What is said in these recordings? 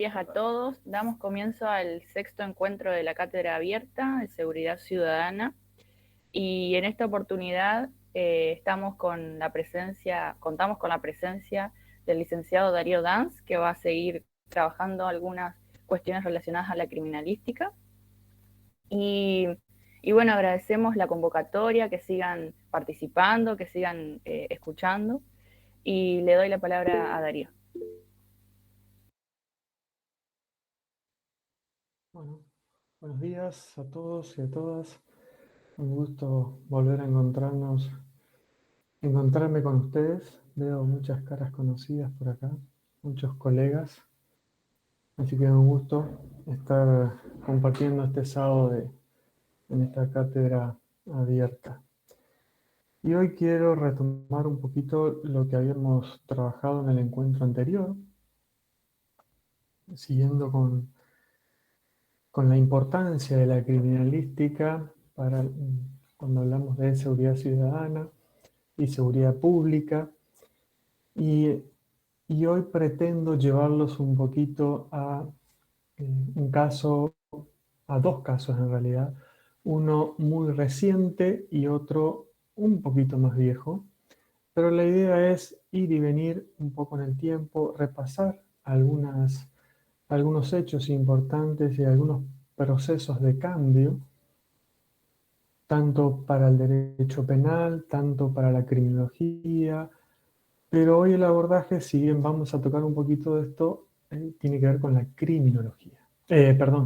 Días a todos. Damos comienzo al sexto encuentro de la Cátedra Abierta de Seguridad Ciudadana y en esta oportunidad contamos con la presencia del licenciado Darío Danz, que va a seguir trabajando algunas cuestiones relacionadas a la criminalística. Y, y bueno, agradecemos la convocatoria, que sigan participando, que sigan escuchando, y le doy la palabra a Darío. Bueno, buenos días a todos y a todas. Un gusto volver a encontrarme con ustedes. Veo muchas caras conocidas por acá, muchos colegas. Así que es un gusto estar compartiendo este sábado en esta cátedra abierta. Y hoy quiero retomar un poquito lo que habíamos trabajado en el encuentro anterior, siguiendo con la importancia de la criminalística cuando hablamos de seguridad ciudadana y seguridad pública. Y hoy pretendo llevarlos un poquito a un caso, a dos casos en realidad, uno muy reciente y otro un poquito más viejo. Pero la idea es ir y venir un poco en el tiempo, repasar algunos hechos importantes y algunos procesos de cambio, tanto para el derecho penal, tanto para la criminología, pero hoy el abordaje, si bien vamos a tocar un poquito de esto, tiene que ver con la criminología,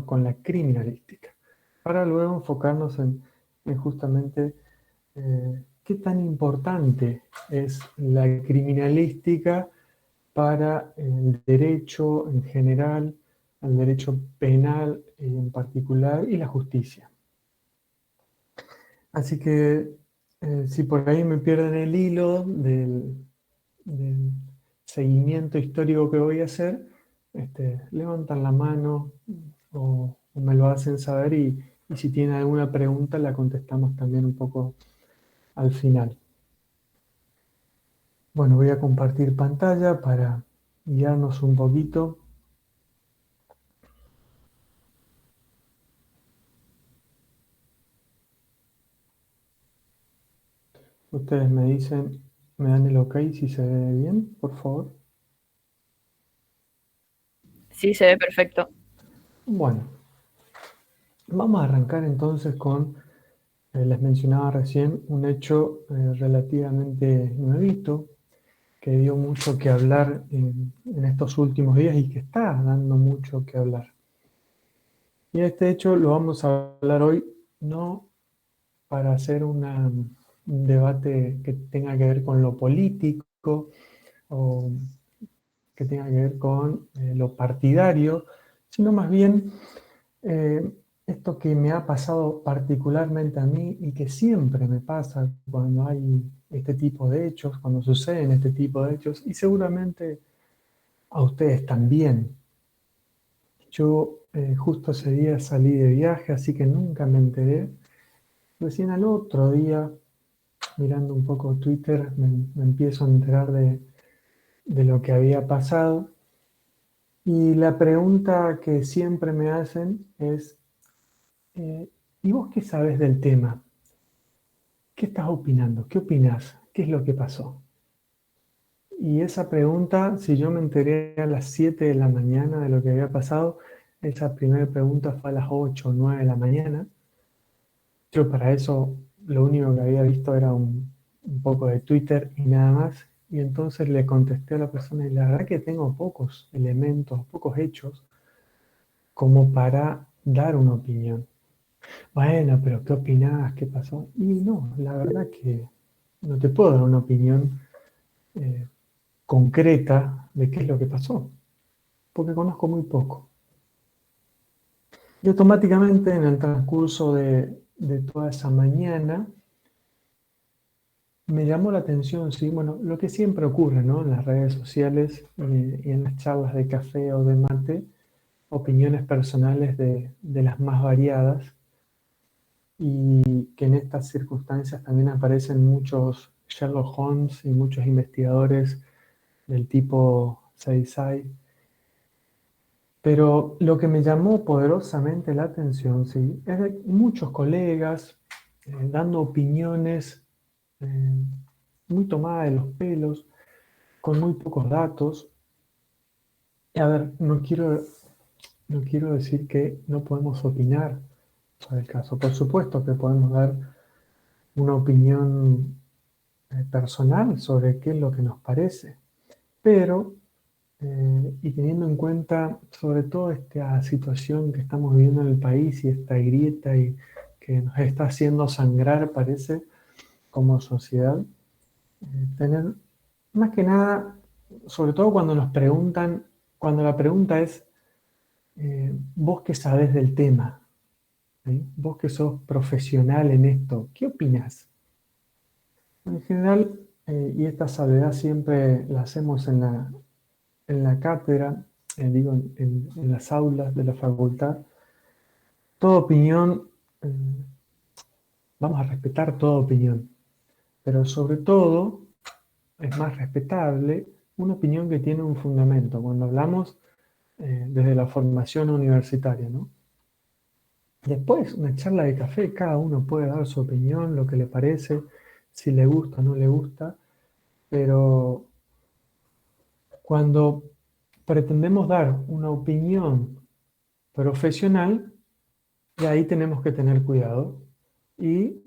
con la criminalística, para luego enfocarnos en justamente qué tan importante es la criminalística para el derecho en general, el derecho penal en particular y la justicia. Así que si por ahí me pierden el hilo del seguimiento histórico que voy a hacer, levantan la mano o me lo hacen saber y si tienen alguna pregunta la contestamos también un poco al final. Bueno, voy a compartir pantalla para guiarnos un poquito. Ustedes me dicen, me dan el ok si se ve bien, por favor. Sí, se ve perfecto. Bueno, vamos a arrancar entonces con, les mencionaba recién, un hecho relativamente nuevito, que dio mucho que hablar en estos últimos días y que está dando mucho que hablar. Y este hecho lo vamos a hablar hoy no para hacer un debate que tenga que ver con lo político o que tenga que ver con lo partidario, sino más bien eh, esto que me ha pasado particularmente a mí y que siempre me pasa cuando hay este tipo de hechos, cuando suceden este tipo de hechos, y seguramente a ustedes también. Yo justo ese día salí de viaje, así que nunca me enteré. Recién al otro día, mirando un poco Twitter, me empiezo a enterar de lo que había pasado. Y la pregunta que siempre me hacen es, ¿y vos qué sabes del tema? ¿Qué estás opinando? ¿Qué opinás? ¿Qué es lo que pasó? Y esa pregunta, si yo me enteré a las 7 de la mañana de lo que había pasado, esa primera pregunta fue a las 8 o 9 de la mañana. Yo para eso lo único que había visto era un poco de Twitter y nada más. Y entonces le contesté a la persona y la verdad que tengo pocos elementos, pocos hechos como para dar una opinión. Bueno, pero ¿qué opinás? ¿Qué pasó? Y no, la verdad que no te puedo dar una opinión eh, concreta de qué es lo que pasó, porque conozco muy poco. Y automáticamente en el transcurso de toda esa mañana me llamó la atención, sí, bueno, lo que siempre ocurre, ¿no? En las redes sociales y en las charlas de café o de mate, opiniones personales de las más variadas, y que en estas circunstancias también aparecen muchos Sherlock Holmes y muchos investigadores del tipo Seisai, Pero lo que me llamó poderosamente la atención, ¿sí?, es de muchos colegas dando opiniones eh, muy tomadas de los pelos, con muy pocos datos. Y a ver, no quiero decir que no podemos opinar sobre el caso. Por supuesto que podemos dar una opinión personal sobre qué es lo que nos parece, pero, y teniendo en cuenta sobre todo esta situación que estamos viviendo en el país y esta grieta y que nos está haciendo sangrar, parece, como sociedad, tener más que nada, sobre todo cuando nos preguntan, cuando la pregunta es, vos qué sabés del tema, ¿sí? Vos que sos profesional en esto, ¿qué opinás? En general, y esta salvedad siempre la hacemos en la cátedra, digo, en las aulas de la facultad, toda opinión, vamos a respetar toda opinión, pero sobre todo es más respetable una opinión que tiene un fundamento, cuando hablamos desde la formación universitaria, ¿no? Después, una charla de café, cada uno puede dar su opinión, lo que le parece, si le gusta o no le gusta, pero cuando pretendemos dar una opinión profesional, de ahí tenemos que tener cuidado y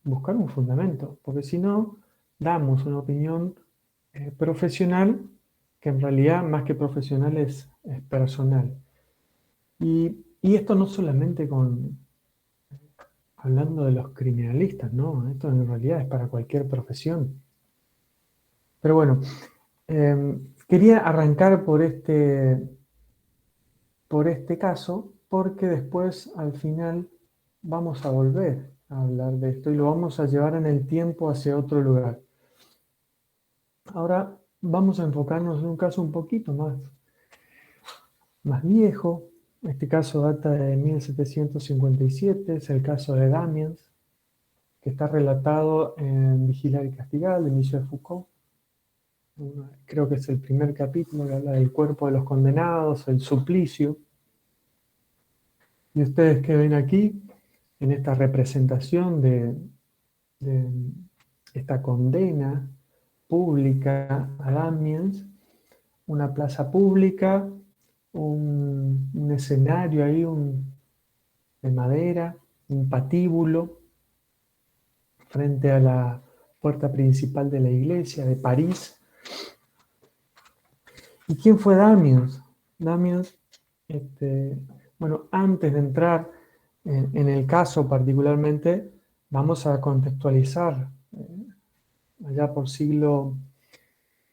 buscar un fundamento, porque si no, damos una opinión profesional que en realidad más que profesional es personal. Y esto no solamente hablando de los criminalistas, ¿no? Esto en realidad es para cualquier profesión. Pero bueno, quería arrancar por este caso, porque después al final vamos a volver a hablar de esto y lo vamos a llevar en el tiempo hacia otro lugar. Ahora vamos a enfocarnos en un caso un poquito más viejo. Este caso data de 1757, es el caso de Damiens, que está relatado en Vigilar y Castigar, de Michel Foucault. Creo que es el primer capítulo que habla del cuerpo de los condenados, el suplicio. Y ustedes que ven aquí, en esta representación de esta condena pública a Damiens, una plaza pública, un escenario ahí de madera, un patíbulo, frente a la puerta principal de la iglesia de París. ¿Y quién fue Damiens? Damiens, bueno, antes de entrar en el caso particularmente, vamos a contextualizar. Allá por siglo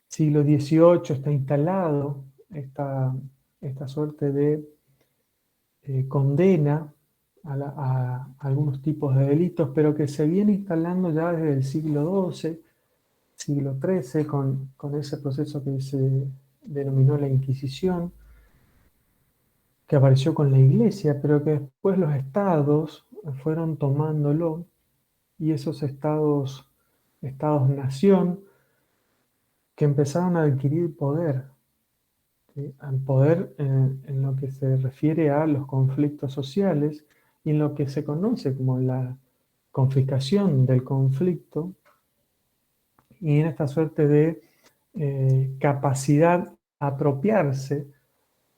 XVIII está instalado esta suerte de condena a algunos tipos de delitos, pero que se viene instalando ya desde el siglo XII, siglo XIII, con ese proceso que se denominó la Inquisición, que apareció con la Iglesia, pero que después los estados fueron tomándolo, y esos estados-nación, que empezaron a adquirir poder, ¿sí? Al poder en lo que se refiere a los conflictos sociales y en lo que se conoce como la confiscación del conflicto, y en esta suerte de capacidad apropiarse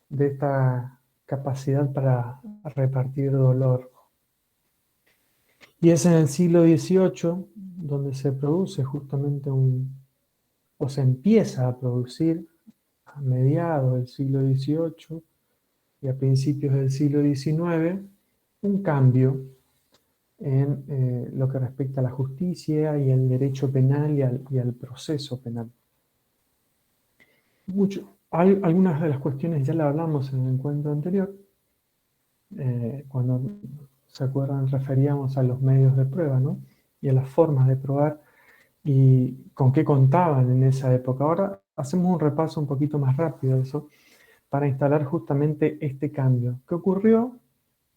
de esta capacidad para repartir dolor. Y es en el siglo XVIII donde se produce justamente o se empieza a producir a mediados del siglo XVIII y a principios del siglo XIX, un cambio en lo que respecta a la justicia y el derecho penal y al proceso penal. Algunas de las cuestiones ya las hablamos en el encuentro anterior, cuando, ¿se acuerdan?, referíamos a los medios de prueba, ¿no?, y a las formas de probar y con qué contaban en esa época. Ahora hacemos un repaso un poquito más rápido de eso, para instalar justamente este cambio, que ocurrió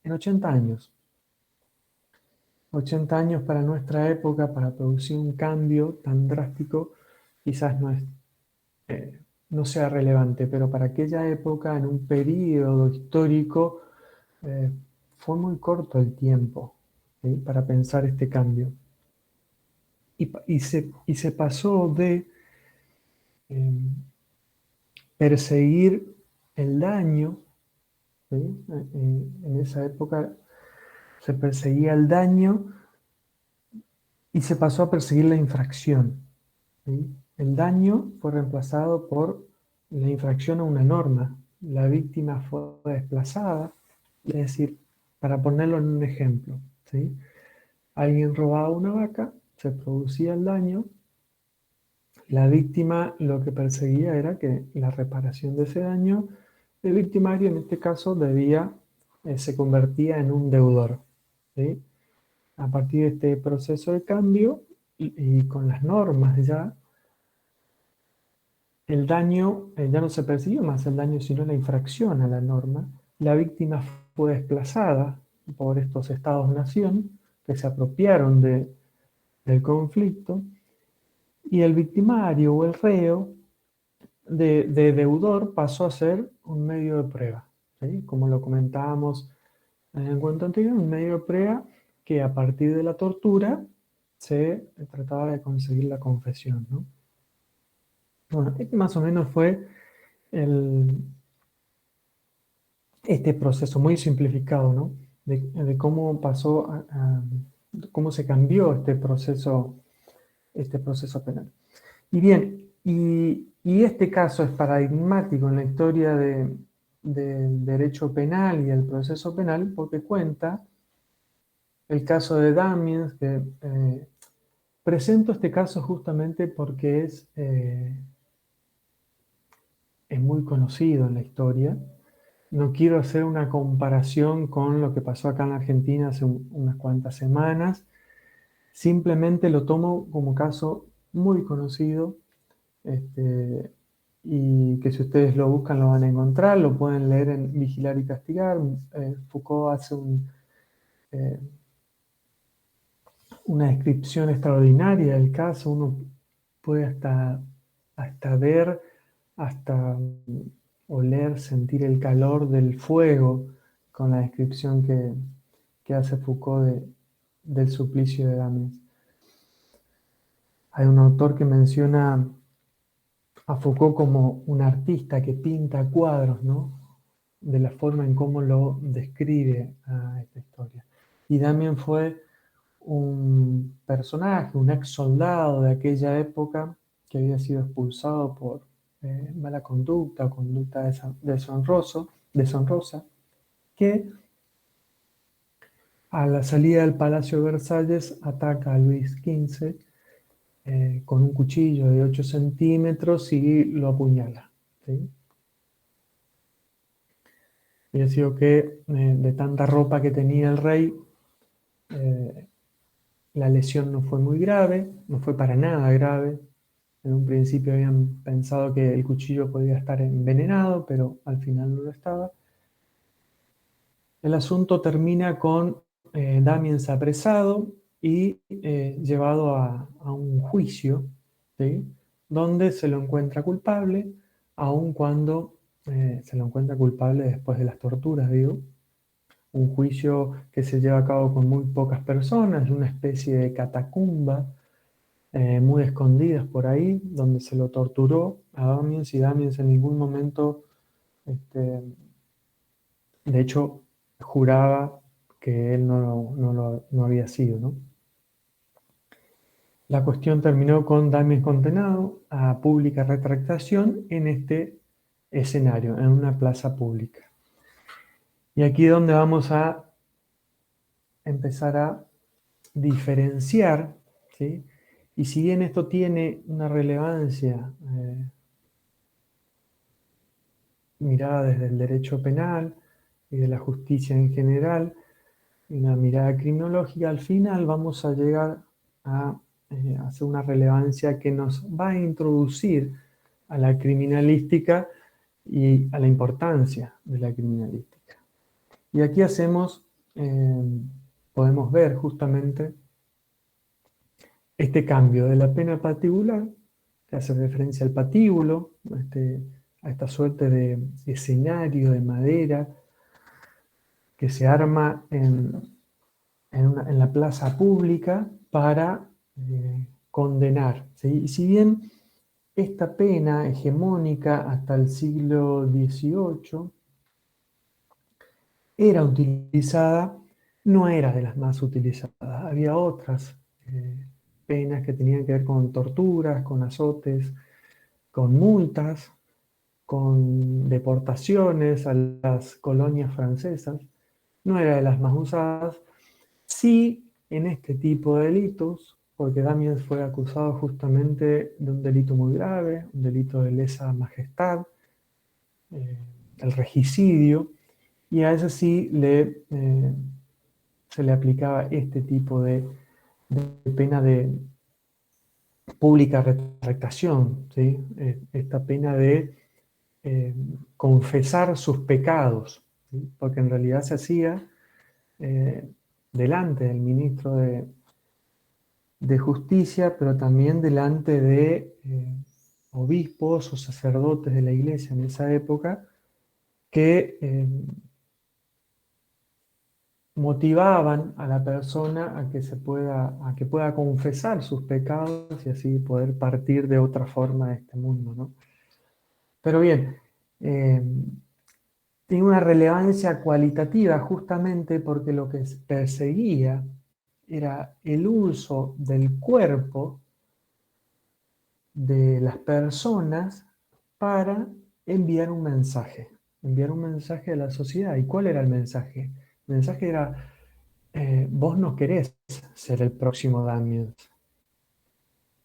en 80 años. 80 años para nuestra época, para producir un cambio tan drástico, quizás no es no sea relevante, pero para aquella época, en un periodo histórico, fue muy corto el tiempo, ¿sí?, para pensar este cambio. Y se pasó de perseguir el daño, ¿sí? En esa época se perseguía el daño y se pasó a perseguir la infracción, ¿sí? El daño fue reemplazado por la infracción a una norma. La víctima fue desplazada, es decir, para ponerlo en un ejemplo, ¿sí? Alguien robaba una vaca, se producía el daño, la víctima lo que perseguía era que la reparación de ese daño, el victimario en este caso se convertía en un deudor, ¿sí? A partir de este proceso de cambio y con las normas ya, el daño ya no se persiguió más el daño, sino la infracción a la norma. La víctima fue desplazada por estos estados-nación que se apropiaron del conflicto, y el victimario o el reo de deudor pasó a ser un medio de prueba, ¿sí? Como lo comentábamos en el encuentro anterior, un medio de prueba que a partir de la tortura se trataba de conseguir la confesión, ¿no? Bueno, este más o menos fue este proceso muy simplificado, ¿no? De cómo pasó cómo se cambió este proceso penal. Y bien, y este caso es paradigmático en la historia del derecho penal y el proceso penal porque cuenta el caso de Damiens, que presento este caso justamente porque es muy conocido en la historia. No quiero hacer una comparación con lo que pasó acá en la Argentina hace unas cuantas semanas. Simplemente lo tomo como caso muy conocido, y que si ustedes lo buscan lo van a encontrar, lo pueden leer en Vigilar y Castigar. Foucault hace eh, una descripción extraordinaria del caso. Uno puede hasta ver, hasta oler, sentir el calor del fuego con la descripción que hace Foucault del suplicio de Damiens. Hay un autor que menciona a Foucault como un artista que pinta cuadros, ¿no?, de la forma en cómo lo describe a esta historia. Y Damiens fue un personaje, un ex soldado de aquella época que había sido expulsado por mala conducta o conducta deshonrosa, que a la salida del Palacio de Versalles ataca a Luis XV con un cuchillo de 8 centímetros y lo apuñala, ¿sí? Había sido que de tanta ropa que tenía el rey, la lesión no fue muy grave, no fue para nada grave. En un principio habían pensado que el cuchillo podía estar envenenado, pero al final no lo estaba. El asunto termina con Damiens apresado y llevado a un juicio, ¿sí?, donde se lo encuentra culpable, aun cuando se lo encuentra culpable después de las torturas, digo. Un juicio que se lleva a cabo con muy pocas personas, una especie de catacumba, muy escondidas por ahí, donde se lo torturó a Damiens, y Damiens en ningún momento, de hecho, juraba que él no había sido, ¿no? La cuestión terminó con Damiens condenado a pública retractación en este escenario, en una plaza pública. Y aquí es donde vamos a empezar a diferenciar, ¿sí? Y si bien esto tiene una relevancia mirada desde el derecho penal y de la justicia en general, y una mirada criminológica, al final vamos a llegar a hacer una relevancia que nos va a introducir a la criminalística y a la importancia de la criminalística. Y aquí podemos ver justamente este cambio de la pena patibular, que hace referencia al patíbulo, a esta suerte de escenario de madera que se arma en la plaza pública para condenar, ¿sí? Y si bien esta pena hegemónica hasta el siglo XVIII era utilizada, no era de las más utilizadas. Había otras penas que tenían que ver con torturas, con azotes, con multas, con deportaciones a las colonias francesas. No era de las más usadas. Sí, en este tipo de delitos, porque Damiens fue acusado justamente de un delito muy grave, un delito de lesa majestad, eh, el regicidio, y a ese sí se le aplicaba este tipo de pena de pública retractación, ¿sí? Esta pena de confesar sus pecados, ¿sí? Porque en realidad se hacía eh, delante del ministro de Justicia, pero también delante de obispos o sacerdotes de la iglesia en esa época que motivaban a la persona a que pueda confesar sus pecados y así poder partir de otra forma de este mundo, ¿no? Pero bien, eh, tiene una relevancia cualitativa justamente porque lo que perseguía era el uso del cuerpo de las personas para enviar un mensaje a la sociedad. ¿Y cuál era el mensaje? El mensaje era, vos no querés ser el próximo Damiens,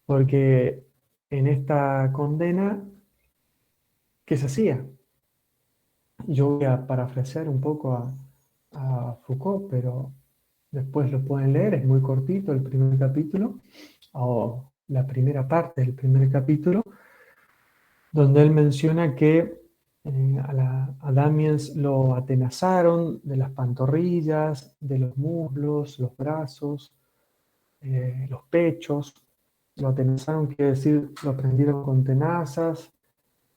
porque en esta condena, ¿qué se hacía? Yo voy a parafrasear un poco a Foucault, pero después lo pueden leer, es muy cortito el primer capítulo, o la primera parte del primer capítulo, donde él menciona que a Damiens lo atenazaron de las pantorrillas, de los muslos, los brazos, los pechos. Lo atenazaron, quiere decir, lo prendieron con tenazas,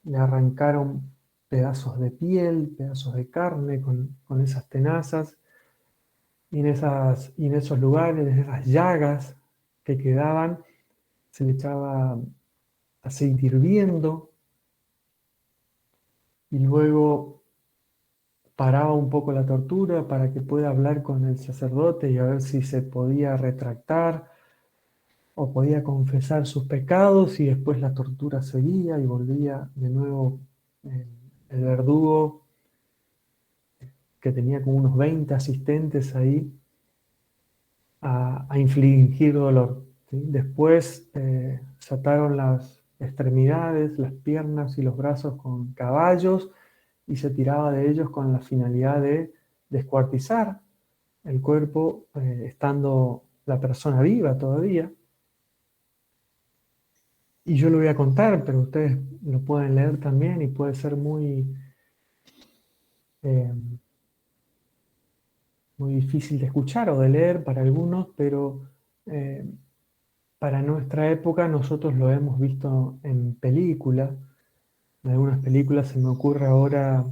le arrancaron pedazos de piel, pedazos de carne con esas tenazas, y en esos lugares, en esas llagas que quedaban, se le echaba aceite hirviendo y luego paraba un poco la tortura para que pueda hablar con el sacerdote y a ver si se podía retractar o podía confesar sus pecados, y después la tortura seguía y volvía de nuevo el verdugo, que tenía como unos 20 asistentes ahí, a infligir dolor, ¿sí? Después se ataron las extremidades, las piernas y los brazos con caballos y se tiraba de ellos con la finalidad de descuartizar el cuerpo, estando la persona viva todavía. Y yo lo voy a contar, pero ustedes lo pueden leer también y puede ser eh, muy difícil de escuchar o de leer para algunos, pero eh, para nuestra época nosotros lo hemos visto en películas. En algunas películas se me ocurre ahora,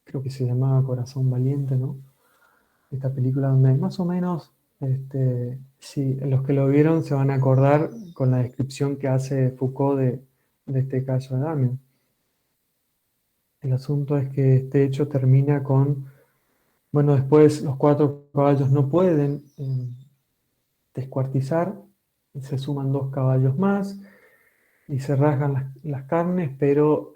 creo que se llamaba Corazón Valiente, ¿no? Esta película donde más o menos, sí, los que lo vieron se van a acordar con la descripción que hace Foucault de este caso de Damien. El asunto es que este hecho termina con, bueno, después los 4 caballos no pueden descuartizar, y se suman 2 caballos más y se rasgan las carnes, pero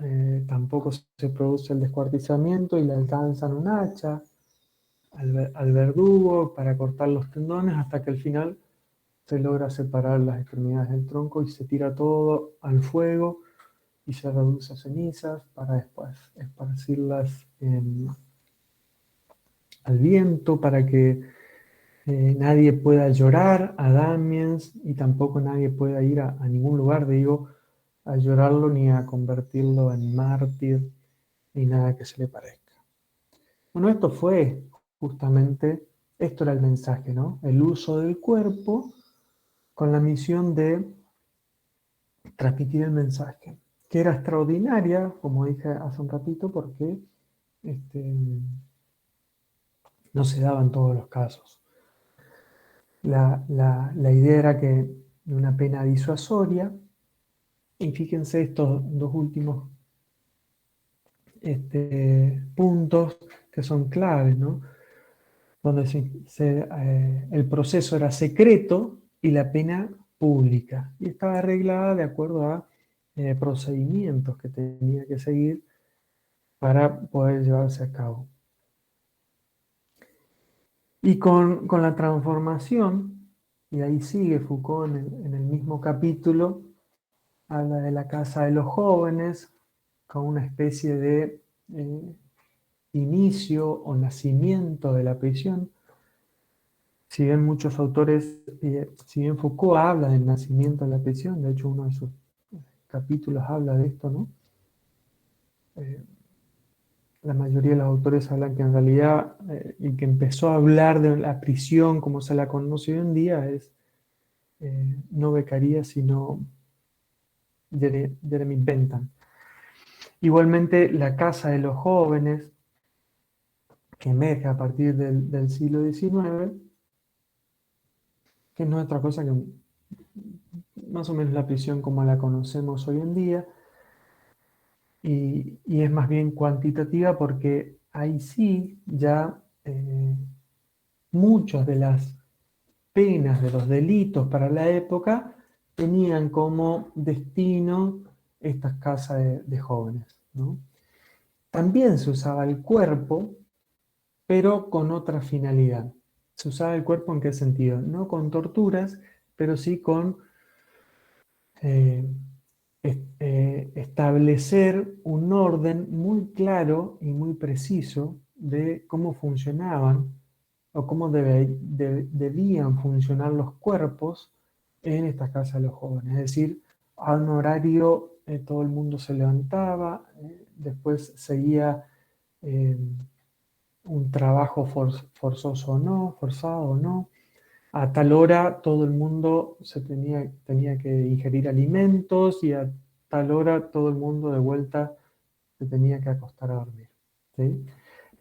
tampoco se produce el descuartizamiento y le alcanzan un hacha al verdugo para cortar los tendones hasta que al final se logra separar las extremidades del tronco y se tira todo al fuego y se reduce a cenizas para después esparcirlas al viento para que nadie pueda llorar a Damiens y tampoco nadie pueda ir a ningún lugar, digo, a llorarlo ni a convertirlo en mártir ni nada que se le parezca. Bueno, esto fue justamente, esto era el mensaje, ¿no? El uso del cuerpo con la misión de transmitir el mensaje. que era extraordinaria, como dije hace un ratito, porque no se daban todos los casos. La idea era que una pena disuasoria, y fíjense estos dos últimos puntos que son claves, ¿no? Donde el proceso era secreto y la pena pública, y estaba arreglada de acuerdo a procedimientos que tenía que seguir para poder llevarse a cabo. Y con la transformación, y ahí sigue Foucault en el mismo capítulo, habla de la casa de los jóvenes, con una especie de inicio o nacimiento de la prisión. Si bien muchos autores, si bien Foucault habla del nacimiento de la prisión, de hecho uno de sus capítulos habla de esto, ¿no? La mayoría de los autores hablan que en realidad el que empezó a hablar de la prisión como se la conoce hoy en día es no Beccaria, sino Jeremy Bentham. Igualmente, la casa de los jóvenes, que emerge a partir del siglo XIX, que no es otra cosa que más o menos la prisión como la conocemos hoy en día, y es más bien cuantitativa porque ahí sí ya muchas de las penas de los delitos para la época tenían como destino estas casas de jóvenes, ¿no? También se usaba el cuerpo, pero con otra finalidad. Se usaba el cuerpo ¿en qué sentido? No con torturas, pero sí con establecer un orden muy claro y muy preciso de cómo funcionaban o cómo debían funcionar los cuerpos en esta casa de los jóvenes. Es decir, a un horario todo el mundo se levantaba, después seguía un trabajo forzoso o no, forzado o no. A tal hora todo el mundo tenía que ingerir alimentos, y a tal hora todo el mundo de vuelta se tenía que acostar a dormir, ¿sí?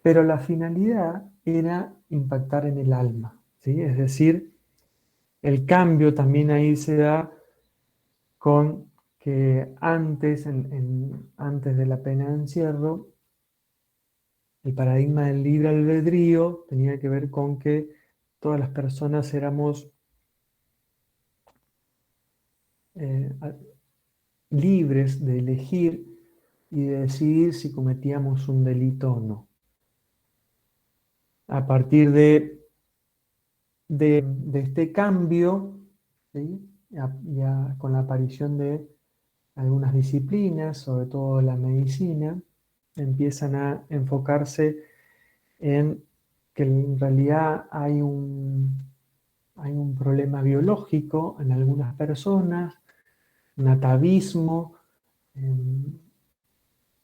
Pero la finalidad era impactar en el alma, ¿sí? Es decir, el cambio también ahí se da con que antes de la pena de encierro, el paradigma del libre albedrío tenía que ver con que todas las personas éramos libres de elegir y de decidir si cometíamos un delito o no. A partir de este cambio, ¿sí? Con la aparición de algunas disciplinas, sobre todo la medicina, empiezan a enfocarse en que en realidad hay un problema biológico en algunas personas, un atavismo,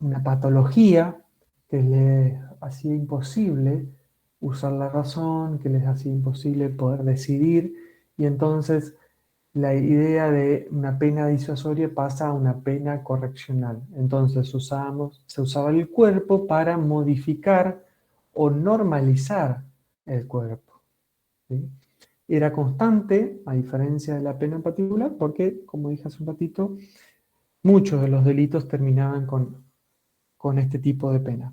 una patología que les hacía imposible usar la razón, que les hacía imposible poder decidir, y entonces la idea de una pena disuasoria pasa a una pena correccional. Entonces se usaba el cuerpo para modificar o normalizar el cuerpo, ¿sí? Era constante, a diferencia de la pena en particular, porque, como dije hace un ratito, muchos de los delitos terminaban con este tipo de pena.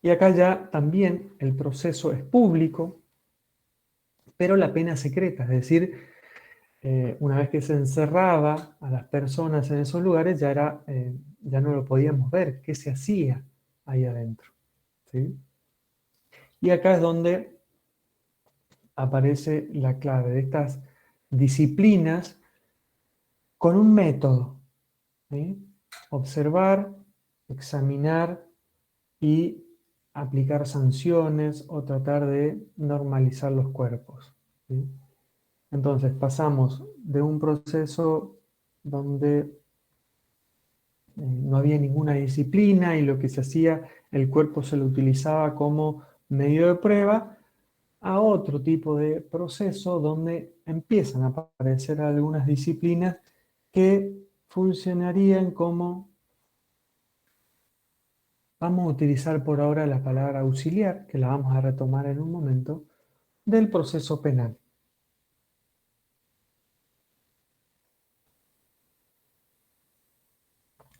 Y acá ya también el proceso es público, pero la pena secreta, es decir, una vez que se encerraba a las personas en esos lugares, ya no lo podíamos ver, qué se hacía ahí adentro, ¿sí? Y acá es donde aparece la clave de estas disciplinas con un método, ¿sí? Observar, examinar y aplicar sanciones o tratar de normalizar los cuerpos, ¿sí? Entonces pasamos de un proceso donde no había ninguna disciplina y lo que se hacía, el cuerpo se lo utilizaba como medio de prueba, a otro tipo de proceso donde empiezan a aparecer algunas disciplinas que funcionarían como, vamos a utilizar por ahora la palabra auxiliar, que la vamos a retomar en un momento, del proceso penal.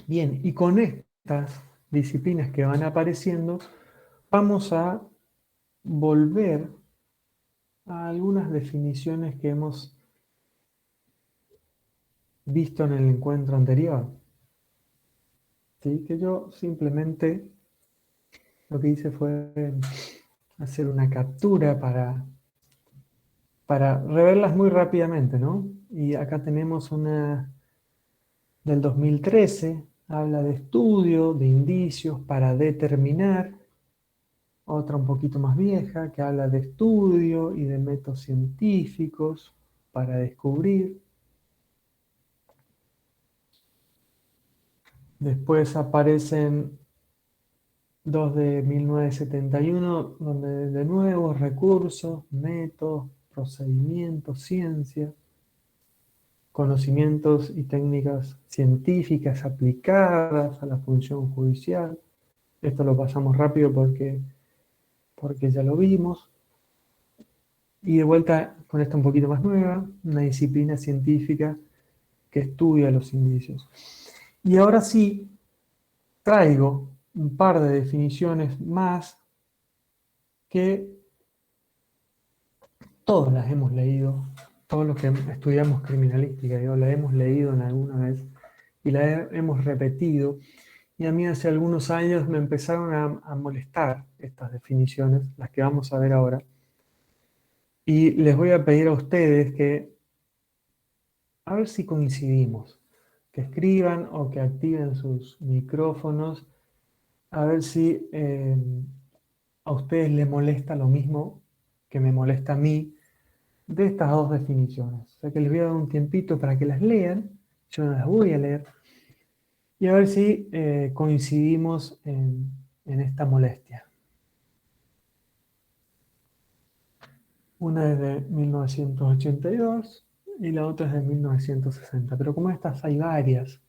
Bien, y con estas disciplinas que van apareciendo, vamos a volver a algunas definiciones que hemos visto en el encuentro anterior. ¿Sí? Que yo simplemente lo que hice fue hacer una captura para reverlas muy rápidamente, ¿no? Y acá tenemos una del 2013, habla de estudio, de indicios para determinar. Otra un poquito más vieja que habla de estudio y de métodos científicos para descubrir. Después aparecen dos de 1971, donde de nuevo recursos, métodos, procedimientos, ciencia, conocimientos y técnicas científicas aplicadas a la función judicial. Esto lo pasamos rápido porque ya lo vimos. Y de vuelta con esta un poquito más nueva, una disciplina científica que estudia los indicios. Y ahora sí, traigo un par de definiciones más que todos las hemos leído, todos los que estudiamos criminalística, la hemos leído en alguna vez y la hemos repetido. Y a mí hace algunos años me empezaron a molestar estas definiciones, las que vamos a ver ahora. Y les voy a pedir a ustedes que, a ver si coincidimos, que escriban o que activen sus micrófonos, a ver si a ustedes les molesta lo mismo que me molesta a mí de estas dos definiciones. O sea que les voy a dar un tiempito para que las lean, yo no las voy a leer, y a ver si coincidimos en esta molestia. Una es de 1982 y la otra es de 1960, pero como estas hay varias,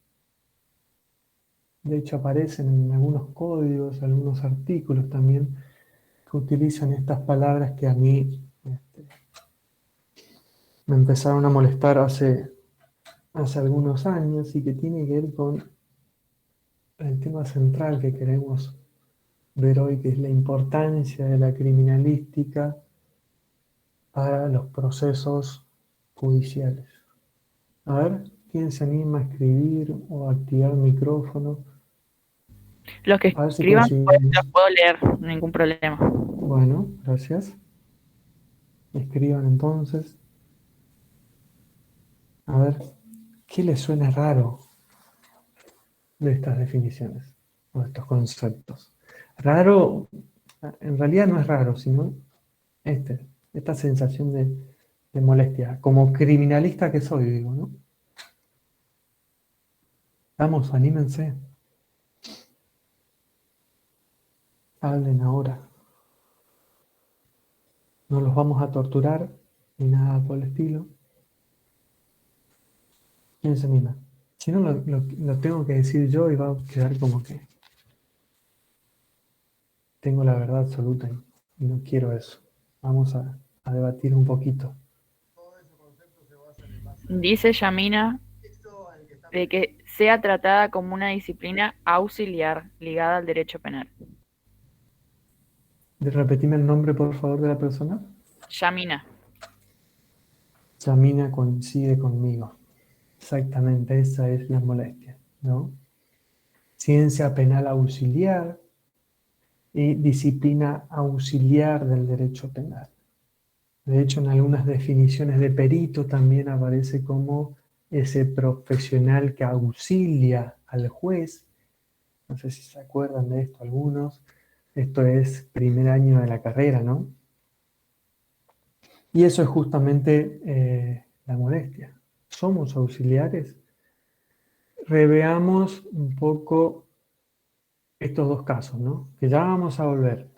de hecho aparecen en algunos códigos, algunos artículos también que utilizan estas palabras que a mí me empezaron a molestar hace algunos años y que tiene que ver con el tema central que queremos ver hoy, que es la importancia de la criminalística para los procesos judiciales. A ver, ¿quién se anima a escribir o a activar el micrófono? Los que A ver si escriban, pues, coincidimos. los puedo leer, ningún problema. Bueno, gracias. Escriban entonces. A ver, ¿qué les suena raro de estas definiciones o de estos conceptos? Raro, en realidad no es raro, sino esta sensación de molestia. Como criminalista que soy, digo, ¿no? Vamos, anímense. Hablen ahora. No los vamos a torturar ni nada por el estilo. ¿Quién se anima? Si no, lo tengo que decir yo y va a quedar como que tengo la verdad absoluta y no quiero eso. Vamos a debatir un poquito. Dice Yamina de que sea tratada como una disciplina auxiliar ligada al derecho penal. Repetime el nombre, por favor, de la persona. Yamina. Yamina coincide conmigo. Exactamente, esa es la molestia, ¿no? Ciencia penal auxiliar y disciplina auxiliar del derecho penal. De hecho, en algunas definiciones de perito también aparece como ese profesional que auxilia al juez. No sé si se acuerdan de esto algunos. Esto es primer año de la carrera, ¿no? Y eso es justamente la molestia. ¿Somos auxiliares? Reveamos un poco estos dos casos, ¿no? Que ya vamos a volver.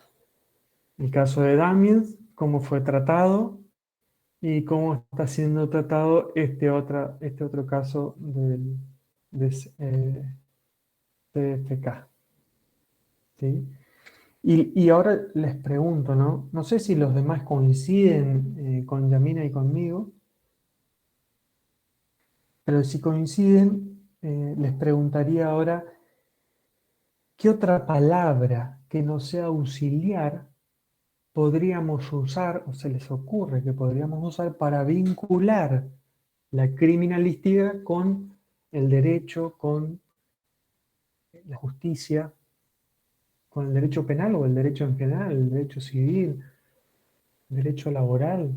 El caso de Damiens, cómo fue tratado y cómo está siendo tratado este otro caso del de CFK. ¿Sí? Y ahora les pregunto, ¿no? No sé si los demás coinciden con Yamina y conmigo, pero si coinciden, les preguntaría ahora, ¿qué otra palabra que no sea auxiliar podríamos usar, o se les ocurre que podríamos usar para vincular la criminalística con el derecho, con la justicia, con el derecho penal o el derecho en general, el derecho civil, el derecho laboral?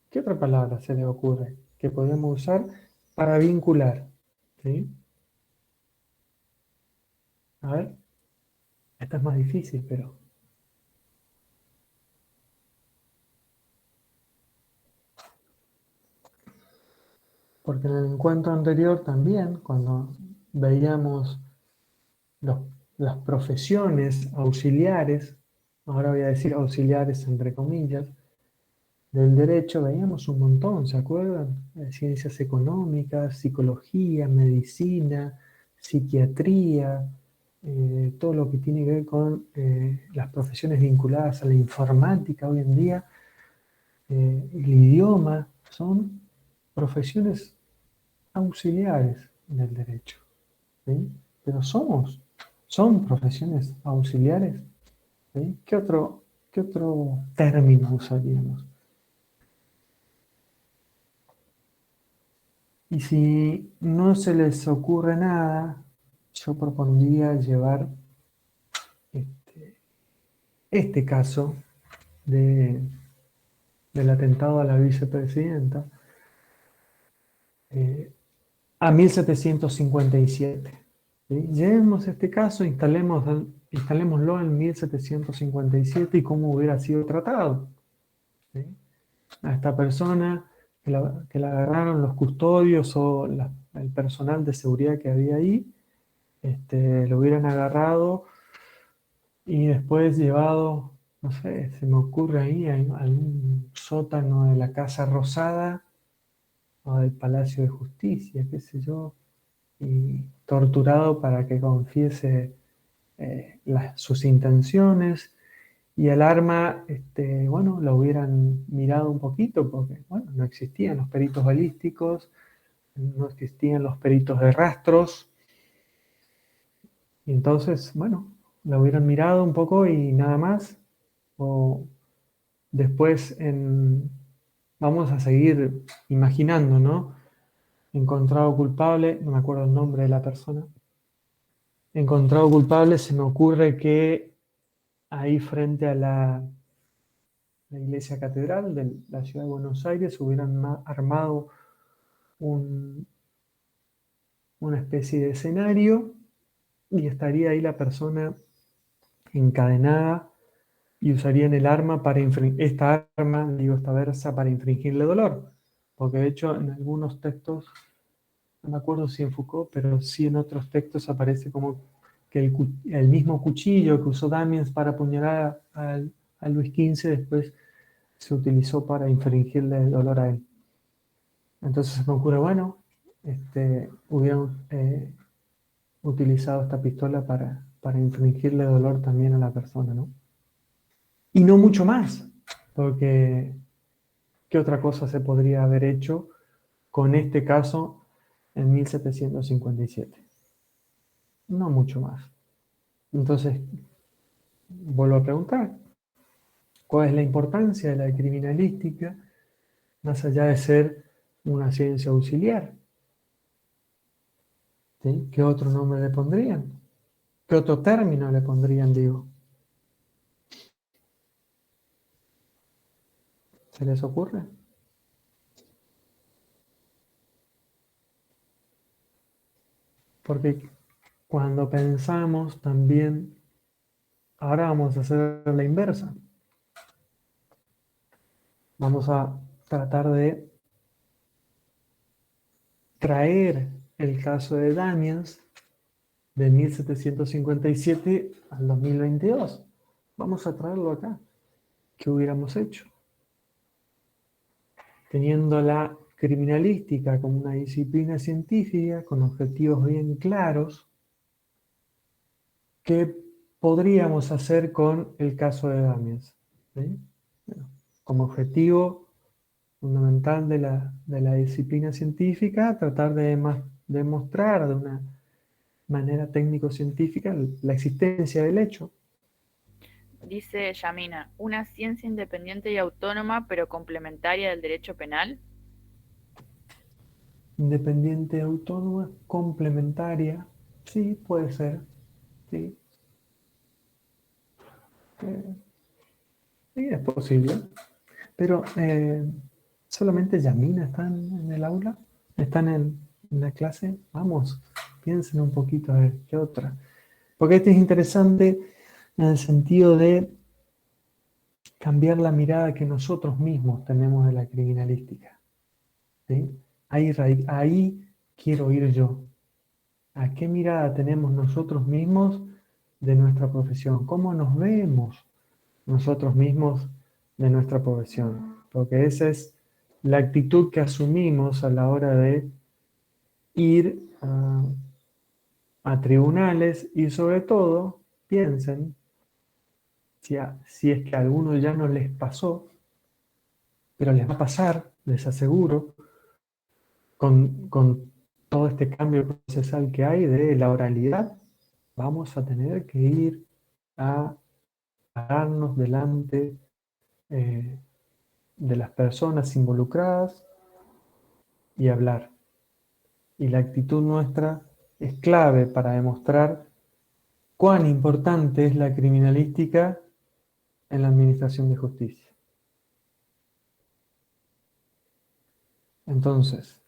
¿Qué otra palabra se les ocurre que podemos usar para vincular? ¿Sí? A ver, esta es más difícil, pero... Porque en el encuentro anterior también, cuando veíamos los- las profesiones auxiliares, ahora voy a decir auxiliares entre comillas, del derecho, veíamos un montón, ¿se acuerdan? Ciencias económicas, psicología, medicina, psiquiatría, todo lo que tiene que ver con las profesiones vinculadas a la informática hoy en día, el idioma, son profesiones auxiliares en el derecho, ¿sí? Pero son profesiones auxiliares, ¿sí? ¿Qué otro término usaríamos? Y si no se les ocurre nada, yo propondría llevar este, este caso de, del atentado a la vicepresidenta eh, a 1757. ¿Sí? Llevemos este caso, instalémoslo en 1757 y cómo hubiera sido tratado. ¿Sí? A esta persona que la agarraron los custodios o el personal de seguridad que había ahí, lo hubieran agarrado y después llevado, no sé, se me ocurre ahí, a algún sótano de la Casa Rosada o del Palacio de Justicia, qué sé yo, y torturado para que confiese sus intenciones. Y el arma, bueno, la hubieran mirado un poquito porque, bueno, no existían los peritos balísticos, no existían los peritos de rastros. Y entonces, bueno, la hubieran mirado un poco y nada más. O después, vamos a seguir imaginando, ¿no? Encontrado culpable, no me acuerdo el nombre de la persona. Encontrado culpable, se me ocurre que ahí frente a la iglesia catedral de la ciudad de Buenos Aires hubieran armado una especie de escenario y estaría ahí la persona encadenada y usarían el arma para esta arma, digo, esta versa para infringirle dolor. Porque de hecho en algunos textos, no me acuerdo si en Foucault, pero sí en otros textos aparece como que el mismo cuchillo que usó Damiens para apuñalar a Luis XV después se utilizó para infringirle el dolor a él. Entonces se me ocurre, bueno, hubieran utilizado esta pistola para infringirle dolor también a la persona, ¿no? Y no mucho más, porque ¿qué otra cosa se podría haber hecho con este caso en 1757? No mucho más. Entonces, vuelvo a preguntar, ¿cuál es la importancia de la criminalística más allá de ser una ciencia auxiliar? ¿Sí? ¿Qué otro nombre le pondrían? ¿Qué otro término le pondrían, digo? ¿Se les ocurre? Porque cuando pensamos también, ahora vamos a hacer la inversa. Vamos a tratar de traer el caso de Damiens de 1757 al 2022. Vamos a traerlo acá. ¿Qué hubiéramos hecho? Teniendo la criminalística como una disciplina científica con objetivos bien claros, ¿qué podríamos hacer con el caso de Damiens? ¿Sí? Bueno, como objetivo fundamental de la disciplina científica, tratar de demostrar de una manera técnico-científica la existencia del hecho. Dice Yamina, una ciencia independiente y autónoma, pero complementaria del derecho penal. Independiente, autónoma, complementaria, sí, puede ser, sí. Eh, sí, es posible. Pero solamente Yamina está en el aula, están en la clase. Vamos, piensen un poquito a ver qué otra. Porque este es interesante en el sentido de cambiar la mirada que nosotros mismos tenemos de la criminalística. ¿Sí? Ahí quiero ir yo. ¿A qué mirada tenemos nosotros mismos de nuestra profesión? ¿Cómo nos vemos nosotros mismos de nuestra profesión? Porque esa es la actitud que asumimos a la hora de ir a tribunales y sobre todo, piensen, si es que a algunos ya no les pasó, pero les va a pasar, les aseguro, con todo este cambio procesal que hay de la oralidad, vamos a tener que ir a pararnos delante de las personas involucradas y hablar. Y la actitud nuestra es clave para demostrar cuán importante es la criminalística en la administración de justicia. Entonces,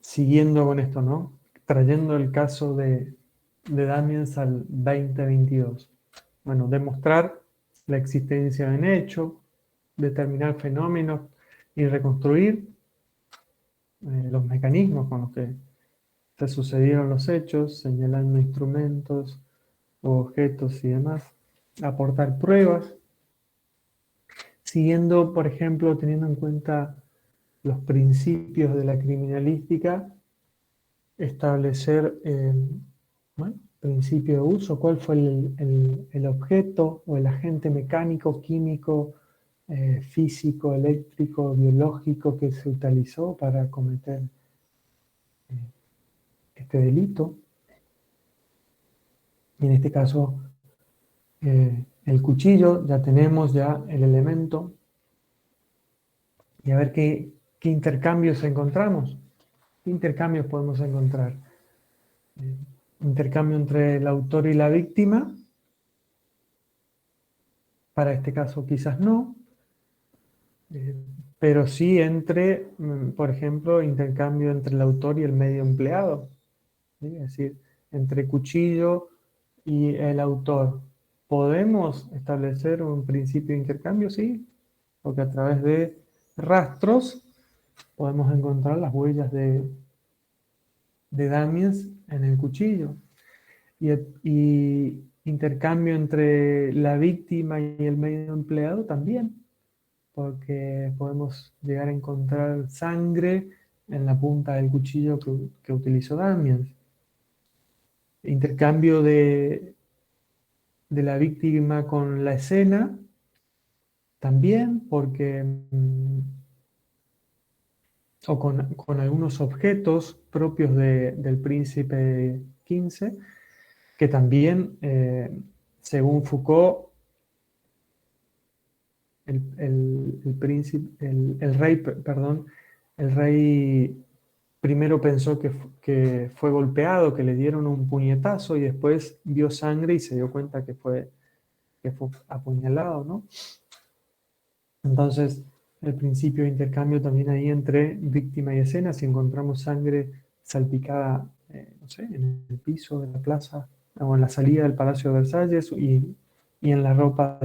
siguiendo con esto, ¿no? Trayendo el caso de Damiens al 2022. Bueno, demostrar la existencia de un hecho, determinar fenómenos y reconstruir los mecanismos con los que se sucedieron los hechos, señalando instrumentos o objetos y demás, aportar pruebas, siguiendo, por ejemplo, teniendo en cuenta los principios de la criminalística, establecer bueno, principio de uso, cuál fue el objeto o el agente mecánico, químico, físico, eléctrico, biológico que se utilizó para cometer este delito. Y en este caso, el cuchillo, ya tenemos ya el elemento. Y a ver qué intercambios encontramos. ¿Qué intercambios podemos encontrar? Intercambio entre el autor y la víctima. Para este caso quizás no. Pero sí entre, por ejemplo, intercambio entre el autor y el medio empleado. ¿Sí? Es decir, entre cuchillo y el autor. ¿Podemos establecer un principio de intercambio? Sí, porque a través de rastros podemos encontrar las huellas de Damiens en el cuchillo. Y intercambio entre la víctima y el medio empleado también, porque podemos llegar a encontrar sangre en la punta del cuchillo que utilizó Damiens. Intercambio de la víctima con la escena, también, porque o con algunos objetos propios del príncipe XV, que también, según Foucault, el rey, perdón, el rey primero pensó que fue golpeado, que le dieron un puñetazo y después vio sangre y se dio cuenta que fue apuñalado, ¿no? Entonces, el principio de intercambio también ahí entre víctima y escena, si encontramos sangre salpicada, no sé, en el piso de la plaza o en la salida del Palacio de Versalles y en la ropa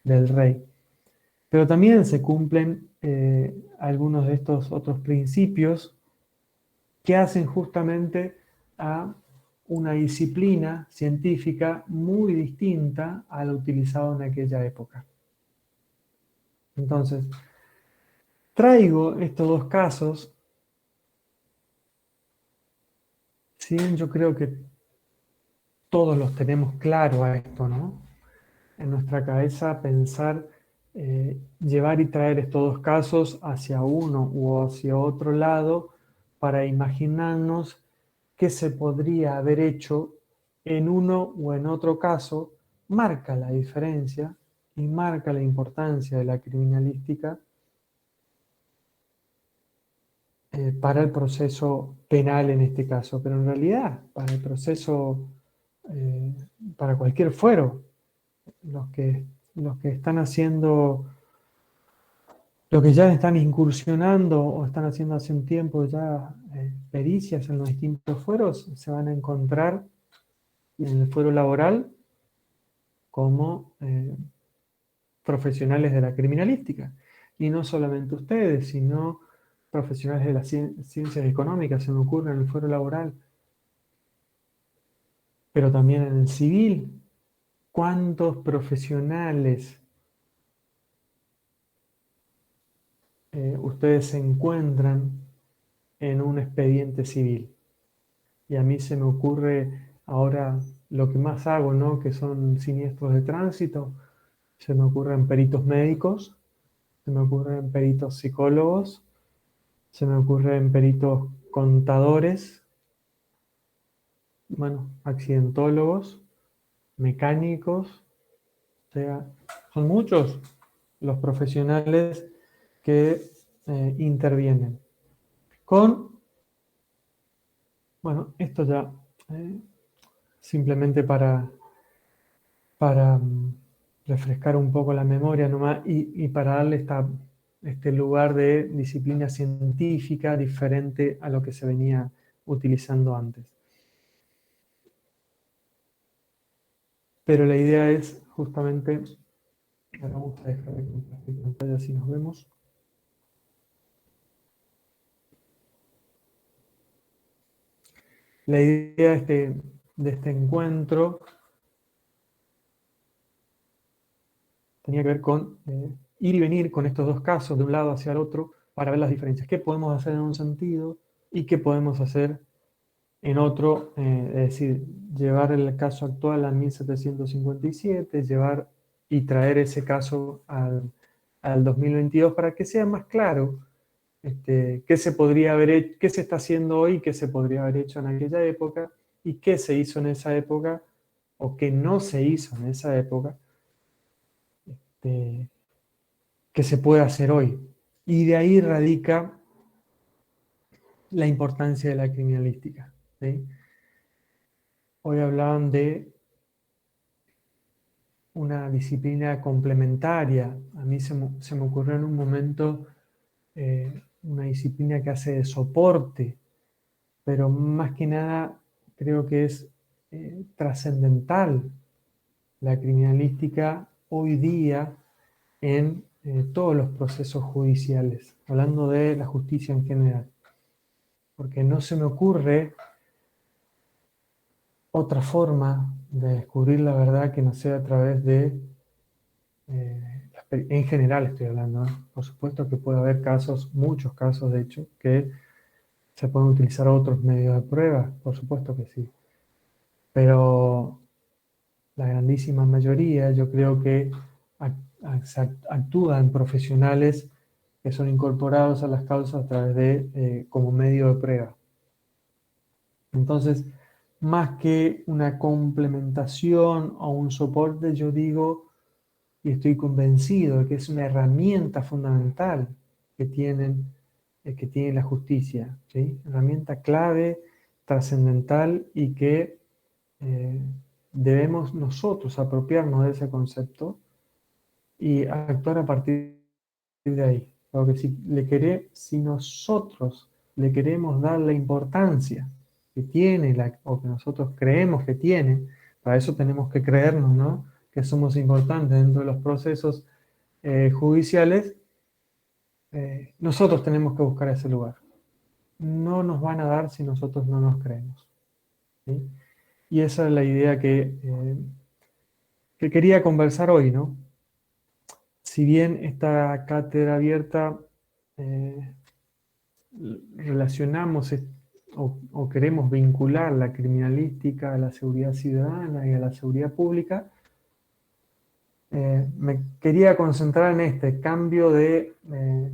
del rey. Pero también se cumplen algunos de estos otros principios que hacen justamente a una disciplina científica muy distinta a la utilizada en aquella época. Entonces, Traigo estos dos casos, si bien yo creo que todos los tenemos claro a esto, ¿no? En nuestra cabeza pensar, llevar y traer estos dos casos hacia uno u hacia otro lado para imaginarnos qué se podría haber hecho en uno o en otro caso, marca la diferencia y marca la importancia de la criminalística para el proceso penal en este caso, pero en realidad para el proceso, eh, para cualquier fuero, los que, los que están haciendo, los que ya están incursionando o están haciendo hace un tiempo ya pericias en los distintos fueros, se van a encontrar en el fuero laboral como profesionales de la criminalística. Y no solamente ustedes, sino profesionales de las ciencias económicas, se me ocurre en el fuero laboral, pero también en el civil. ¿Cuántos profesionales ustedes se encuentran en un expediente civil? Y a mí se me ocurre ahora lo que más hago, ¿no? Que son siniestros de tránsito. Se me ocurren peritos médicos, se me ocurren peritos psicólogos, se me ocurren peritos contadores, bueno, accidentólogos, mecánicos, o sea, son muchos los profesionales que intervienen. Con, bueno, esto ya eh, simplemente para refrescar un poco la memoria nomás y para darle este lugar de disciplina científica diferente a lo que se venía utilizando antes. Pero la idea es justamente, ahora vamos a dejar de compartir pantalla si nos vemos. La idea de este encuentro tenía que ver con ir y venir con estos dos casos de un lado hacia el otro para ver las diferencias. ¿Qué podemos hacer en un sentido y qué podemos hacer en otro? Es decir, llevar el caso actual a 1757, llevar y traer ese caso al 2022 para que sea más claro qué se podría haber hecho, qué se está haciendo hoy, qué se podría haber hecho en aquella época y qué se hizo en esa época o qué no se hizo en esa época, este, que se puede hacer hoy. Y de ahí radica la importancia de la criminalística. ¿Sí? Hoy hablaban de una disciplina complementaria. A mí se me ocurrió en un momento una disciplina que hace de soporte, pero más que nada creo que es trascendental la criminalística hoy día en todos los procesos judiciales, hablando de la justicia en general. Porque no se me ocurre otra forma de descubrir la verdad que no sea a través de, en general estoy hablando, ¿no? Por supuesto que puede haber casos, muchos casos de hecho, que se pueden utilizar otros medios de prueba, por supuesto que sí. Pero la grandísima mayoría yo creo que actúan profesionales que son incorporados a las causas a través de, como medio de prueba. Entonces, más que una complementación o un soporte, yo digo, y estoy convencido de que es una herramienta fundamental que tiene la justicia, ¿sí? Herramienta clave, trascendental y que debemos nosotros apropiarnos de ese concepto y actuar a partir de ahí. Porque si nosotros le queremos dar la importancia que tiene o que nosotros creemos que tiene, para eso tenemos que creernos, ¿no? Que somos importantes dentro de los procesos judiciales, nosotros tenemos que buscar ese lugar. No nos van a dar si nosotros no nos creemos. ¿Sí? Y esa es la idea que quería conversar hoy, ¿no? Si bien esta cátedra abierta eh, relacionamos o queremos vincular la criminalística a la seguridad ciudadana y a la seguridad pública, me quería concentrar en este cambio de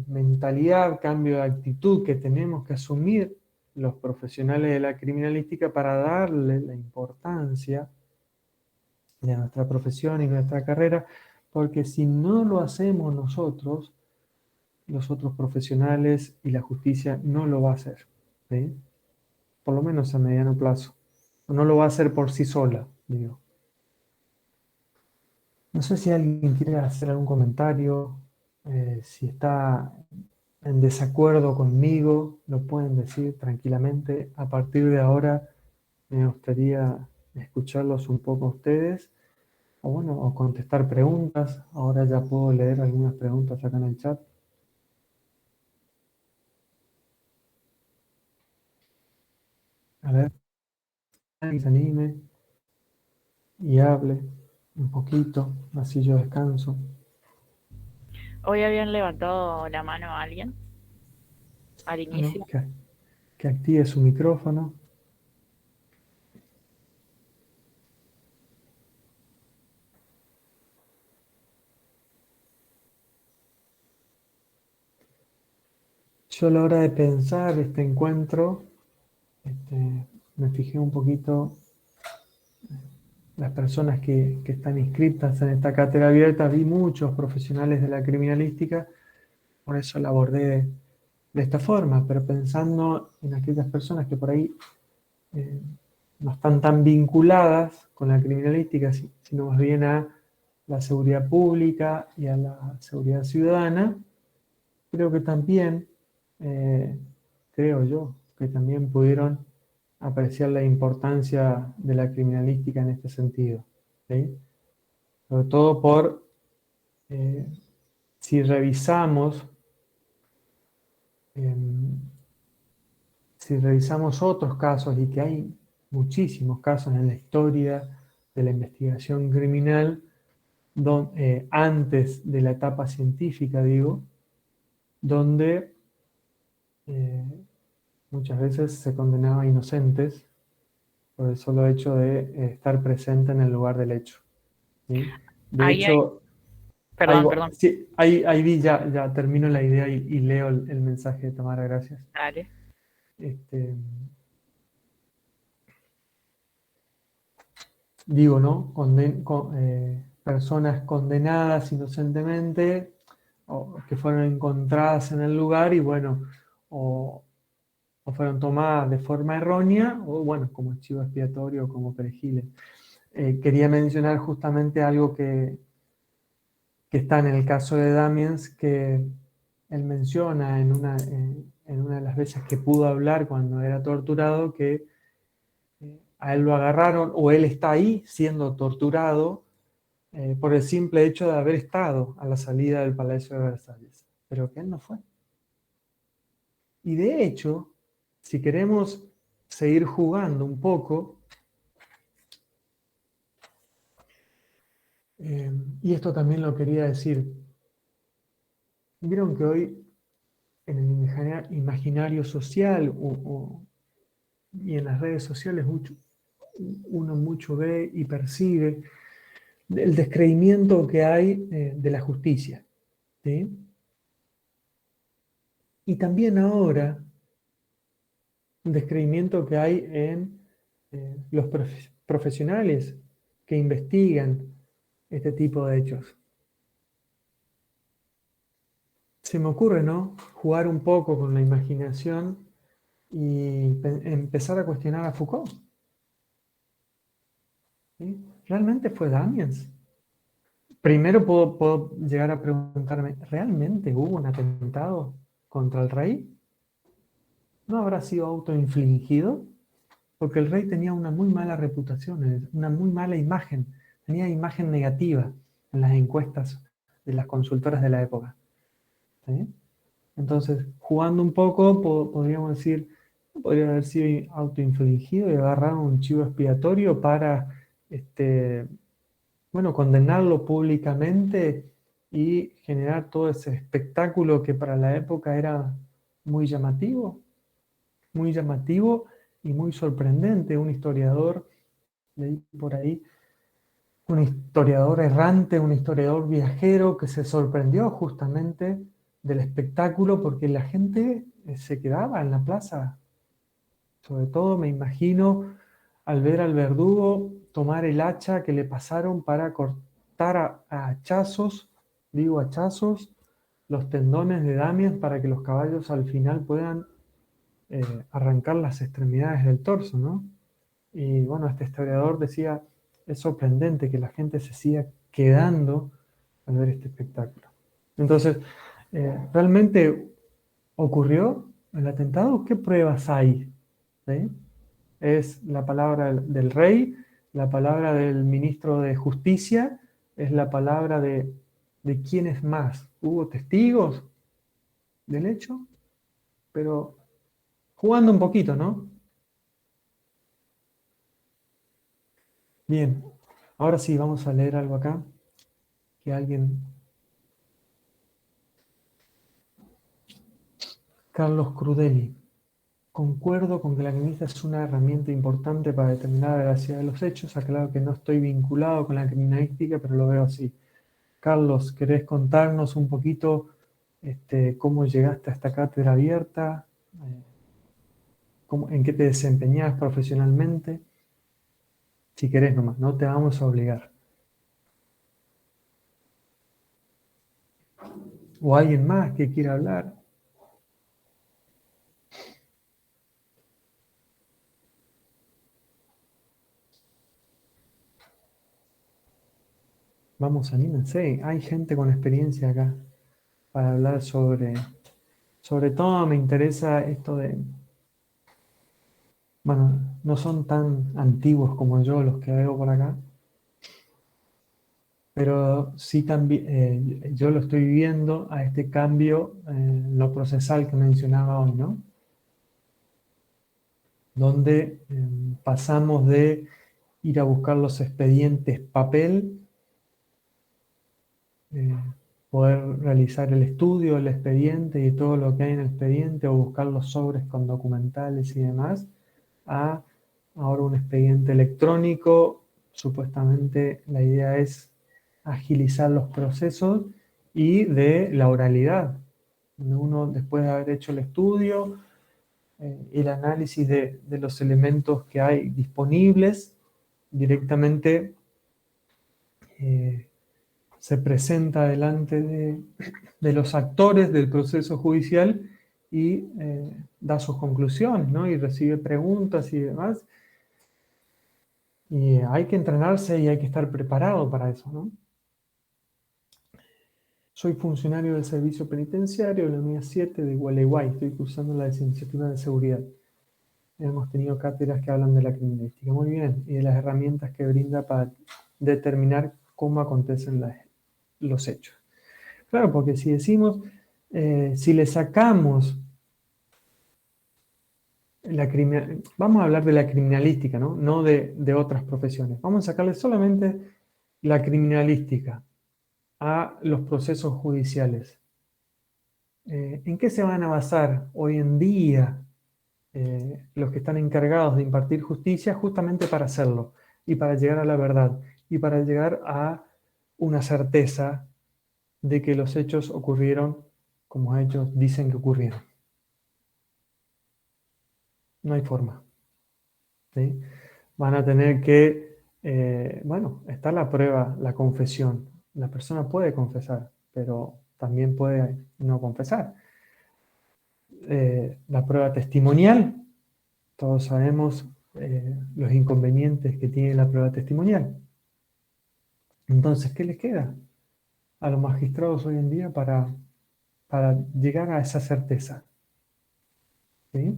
mentalidad, cambio de actitud que tenemos que asumir los profesionales de la criminalística para darle la importancia de nuestra profesión y nuestra carrera, porque si no lo hacemos nosotros, los otros profesionales y la justicia no lo va a hacer, ¿sí? Por lo menos a mediano plazo. No lo va a hacer por sí sola, digo. No sé si alguien quiere hacer algún comentario, si está en desacuerdo conmigo, lo pueden decir tranquilamente. A partir de ahora me gustaría escucharlos un poco a ustedes, o bueno, o contestar preguntas. Ahora ya puedo leer algunas preguntas acá en el chat. A ver, alguien se anime y hable un poquito, así yo descanso. Hoy habían levantado la mano a alguien al Bueno, inicio. que active su micrófono. Yo a la hora de pensar este encuentro, me fijé un poquito las personas que están inscritas en esta cátedra abierta, vi muchos profesionales de la criminalística, por eso la abordé de esta forma, pero pensando en aquellas personas que por ahí eh, no están tan vinculadas con la criminalística, sino más bien a la seguridad pública y a la seguridad ciudadana, creo que también, creo yo, que también pudieron apreciar la importancia de la criminalística en este sentido, ¿sí? Sobre todo por, eh, si revisamos, em, si revisamos otros casos, y que hay muchísimos casos en la historia de la investigación criminal, antes de la etapa científica, digo, donde muchas veces se condenaba a inocentes por el solo hecho de estar presente en el lugar del hecho, ¿sí? De Ahí hay, hecho, perdón, sí, ahí vi, ya termino la idea y leo el mensaje de Tamara, gracias. dale. Este, digo, ¿no? Personas condenadas inocentemente o que fueron encontradas en el lugar y bueno, o fueron tomadas de forma errónea o bueno, como chivo expiatorio o como perejiles. Quería mencionar justamente algo que está en el caso de Damiens, que él menciona en una de las veces que pudo hablar cuando era torturado, que a él lo agarraron o él está ahí siendo torturado por el simple hecho de haber estado a la salida del Palacio de Versalles, pero que él no fue. Y de hecho, si queremos seguir jugando un poco, y esto también lo quería decir, vieron que hoy en el imaginario social y en las redes sociales uno mucho ve y percibe el descreimiento que hay de la justicia, ¿sí? Y también ahora un descreimiento que hay en los profesionales que investigan este tipo de hechos. Se me ocurre, ¿no? Jugar un poco con la imaginación y empezar a cuestionar a Foucault, ¿sí? ¿Realmente fue Damiens? Primero puedo llegar a preguntarme, ¿realmente hubo un atentado contra el rey? ¿No habrá sido autoinfligido? Porque el rey tenía una muy mala reputación, una muy mala imagen, tenía imagen negativa en las encuestas de las consultoras de la época, ¿sí? Entonces, jugando un poco, podríamos decir, podría haber sido autoinfligido y agarrar un chivo expiatorio para, bueno, condenarlo públicamente y generar todo ese espectáculo que para la época era muy llamativo y muy sorprendente. Un historiador, leí por ahí, un historiador errante, un historiador viajero que se sorprendió justamente del espectáculo porque la gente se quedaba en la plaza. Sobre todo me imagino al ver al verdugo tomar el hacha que le pasaron para cortar a hachazos, digo hachazos, los tendones de Damián para que los caballos al final puedan arrancar las extremidades del torso, ¿no? Y bueno, este historiador decía, es sorprendente que la gente se siga quedando al ver este espectáculo. Entonces, ¿realmente ocurrió el atentado? ¿Qué pruebas hay? ¿Sí? Es la palabra del rey, la palabra del ministro de Justicia, es la palabra de quién es más. ¿Hubo testigos del hecho? Pero jugando un poquito, ¿no? Bien, ahora sí, vamos a leer algo acá, que alguien... Carlos Crudeli. Concuerdo con que la criminalística es una herramienta importante para determinar la veracidad de los hechos. Aclaro que no estoy vinculado con la criminalística, pero lo veo así. Carlos, ¿querés contarnos un poquito cómo llegaste a esta cátedra abierta? ¿En qué te desempeñás profesionalmente? Si querés nomás, no te vamos a obligar. ¿O alguien más que quiera hablar? Vamos, anímense. Hay gente con experiencia acá para hablar sobre todo me interesa esto de, bueno, no son tan antiguos como yo los que veo por acá, pero sí también yo lo estoy viviendo a este cambio en lo procesal que mencionaba hoy, ¿no? Donde pasamos de ir a buscar los expedientes papel, eh, poder realizar el estudio, el expediente y todo lo que hay en el expediente, o buscar los sobres con documentales y demás, a ahora un expediente electrónico. Supuestamente la idea es agilizar los procesos y de la oralidad, donde uno después de haber hecho el estudio, el análisis de los elementos que hay disponibles, directamente se presenta delante de los actores del proceso judicial y da sus conclusiones, ¿no? Y recibe preguntas y demás. Y hay que entrenarse y hay que estar preparado para eso, ¿no? Soy funcionario del servicio penitenciario de la unidad 7 de Gualeguay. Estoy cursando la licenciatura de seguridad. Hemos tenido cátedras que hablan de la criminalística. Muy bien. Y de las herramientas que brinda para determinar cómo acontecen los hechos. Claro, porque si decimos, si le sacamos vamos a hablar de la criminalística, ¿no? No de otras profesiones. Vamos a sacarle solamente la criminalística a los procesos judiciales. ¿En qué se van a basar hoy en día los que están encargados de impartir justicia justamente para hacerlo y para llegar a la verdad y para llegar a una certeza de que los hechos ocurrieron como ellos dicen que ocurrieron? No hay forma, ¿sí? Van a tener que, bueno, está la prueba, la confesión. La persona puede confesar, pero también puede no confesar. La prueba testimonial, todos sabemos los inconvenientes que tiene la prueba testimonial. Entonces, ¿qué les queda a los magistrados hoy en día para llegar a esa certeza? ¿Sí?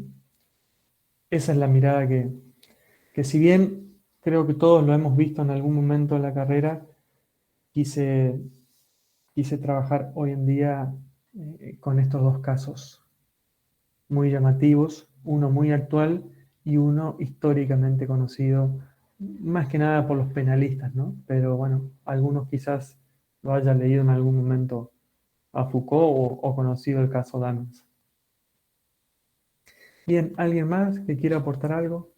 Esa es la mirada que si bien creo que todos lo hemos visto en algún momento de la carrera, quise trabajar hoy en día con estos dos casos muy llamativos, uno muy actual y uno históricamente conocido, más que nada por los penalistas, ¿no? Pero bueno, algunos quizás lo haya leído en algún momento a Foucault o conocido el caso Damens. Bien, ¿alguien más que quiera aportar algo?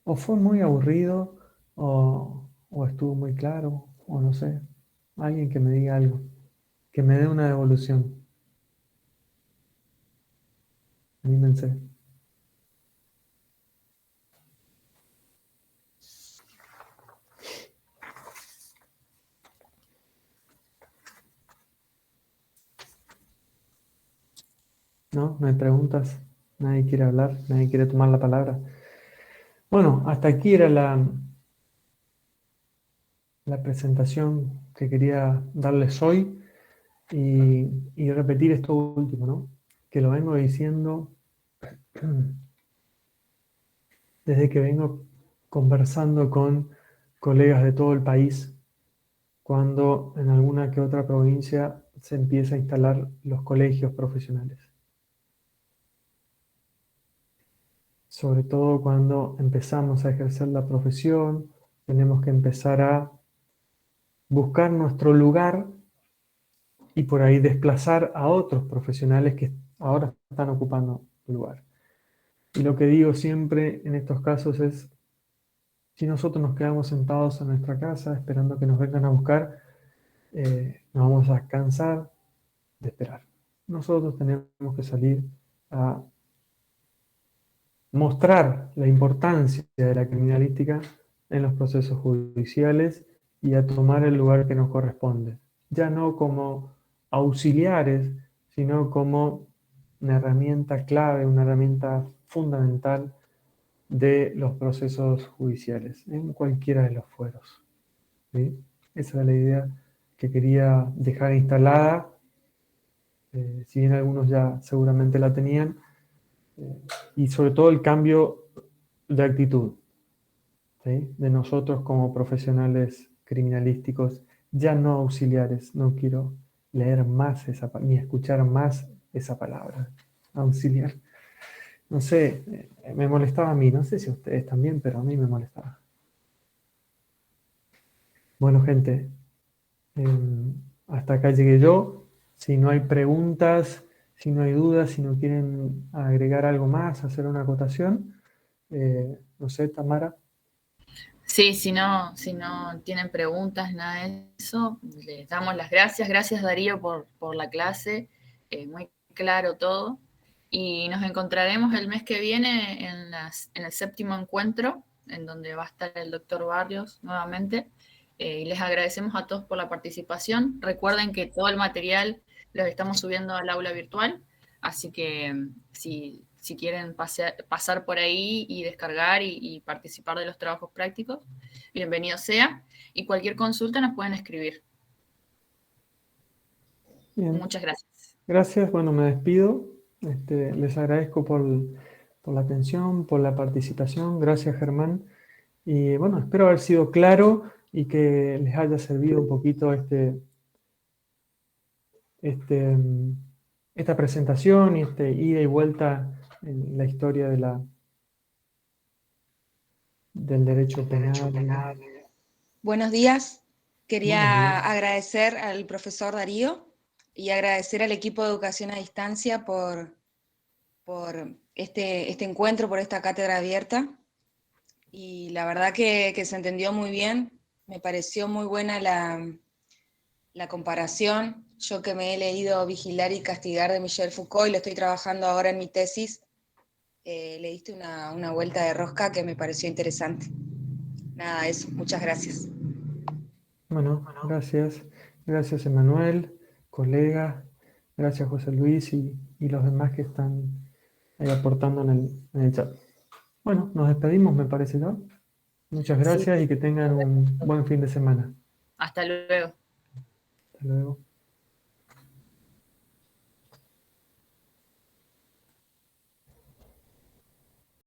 ¿O fue muy aburrido o estuvo muy claro o no sé? Alguien que me diga algo, que me dé una devolución. Anímense. ¿No? ¿No hay preguntas? ¿Nadie quiere hablar? ¿Nadie quiere tomar la palabra? Bueno, hasta aquí era la presentación que quería darles hoy y repetir esto último, ¿no? Que lo vengo diciendo desde que vengo conversando con colegas de todo el país, cuando en alguna que otra provincia se empieza a instalar los colegios profesionales. Sobre todo cuando empezamos a ejercer la profesión, tenemos que empezar a buscar nuestro lugar y por ahí desplazar a otros profesionales que ahora están ocupando el lugar. Y lo que digo siempre en estos casos es, si nosotros nos quedamos sentados en nuestra casa esperando que nos vengan a buscar, nos vamos a cansar de esperar. Nosotros tenemos que salir a mostrar la importancia de la criminalística en los procesos judiciales y a tomar el lugar que nos corresponde, ya no como auxiliares, sino como una herramienta clave, una herramienta fundamental de los procesos judiciales, en cualquiera de los fueros. ¿Sí? Esa es la idea que quería dejar instalada, si bien algunos ya seguramente la tenían, y sobre todo el cambio de actitud, ¿sí? De nosotros como profesionales criminalísticos, ya no auxiliares. No quiero leer más ni escuchar más esa palabra, auxiliar. No sé, me molestaba a mí, no sé si a ustedes también, pero a mí me molestaba. Bueno, gente, hasta acá llegué yo. Si no hay preguntas, si no hay dudas, si no quieren agregar algo más, hacer una acotación, no sé, Tamara. Sí, si no tienen preguntas, nada de eso, les damos las gracias. Gracias, Darío, por la clase. Muy claro todo. Y nos encontraremos el mes que viene en el séptimo encuentro, en donde va a estar el doctor Barrios nuevamente. Y les agradecemos a todos por la participación. Recuerden que todo el material lo estamos subiendo al aula virtual, así que si quieren pasar por ahí y descargar y participar de los trabajos prácticos, bienvenido sea. Y cualquier consulta nos pueden escribir. Bien, Muchas gracias. gracias. Bueno, me despido. Les agradezco por la atención, por la participación. Gracias, Germán. Y bueno, espero haber sido claro y que les haya servido un poquito este, esta presentación y este ida y vuelta en la historia del derecho penal. Buenos días. Buenos Quería días. agradecer al profesor Darío y agradecer al equipo de Educación a Distancia por este encuentro, por esta cátedra abierta. Y la verdad que se entendió muy bien. Me pareció muy buena la comparación. Yo que me he leído Vigilar y Castigar de Michel Foucault y lo estoy trabajando ahora en mi tesis, le diste una vuelta de rosca que me pareció interesante. Nada, eso. Muchas gracias. Bueno, gracias. Gracias, Emanuel, colega. Gracias, José Luis y los demás que están ahí aportando en el chat. Bueno, nos despedimos, me parece, ¿no? Muchas Sí. gracias y que tengan un buen fin de semana. Hasta luego. Hasta luego.